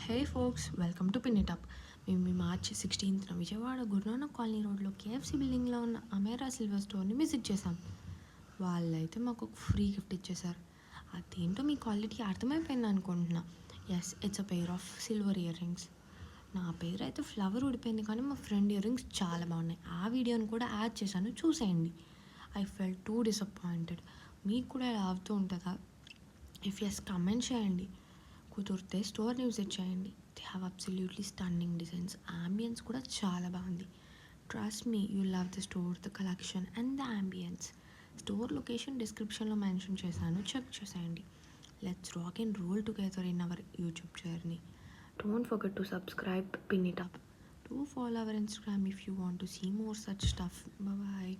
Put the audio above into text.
Hey folks, welcome to pin it up. మేము మీ మార్చి 16న విజయవాడ గురునానక్ కాలనీ రోడ్లో కేఎఫ్సి బిల్డింగ్లో ఉన్న అమేరా సిల్వర్ స్టోర్ని విజిట్ చేశాం. వాళ్ళైతే మాకు ఒక ఫ్రీ గిఫ్ట్ ఇచ్చేశారు. అదేంటో మీ క్వాలిటీ అర్థమైపోయింది అనుకుంటున్నా. Yes, it's a pair of silver earrings. నా పేరు అయితే ఫ్లవర్ ఊడిపోయింది, కానీ మా ఫ్రెండ్ ఇయర్ రింగ్స్ చాలా బాగున్నాయి. ఆ వీడియోని కూడా యాడ్ చేశాను, చూసేయండి. I fell too disappointed. మీకు కూడా ఇలా అవుతూ ఉంటుందా? ఇఫ్ ఎస్, కమెంట్ చేయండి. కుదిరితే స్టోర్ని విజిట్ చేయండి. They have absolutely stunning designs. Ambience కూడా చాలా బాగుంది. Trust me, you love the store, the collection and the ambience. Store location డిస్క్రిప్షన్లో మెన్షన్ చేశాను, చెక్ చేసేయండి. Let's rock and roll together in our YouTube journey. Don't forget to subscribe, pin it up. Do follow our Instagram if you want to see more such stuff. Bye bye.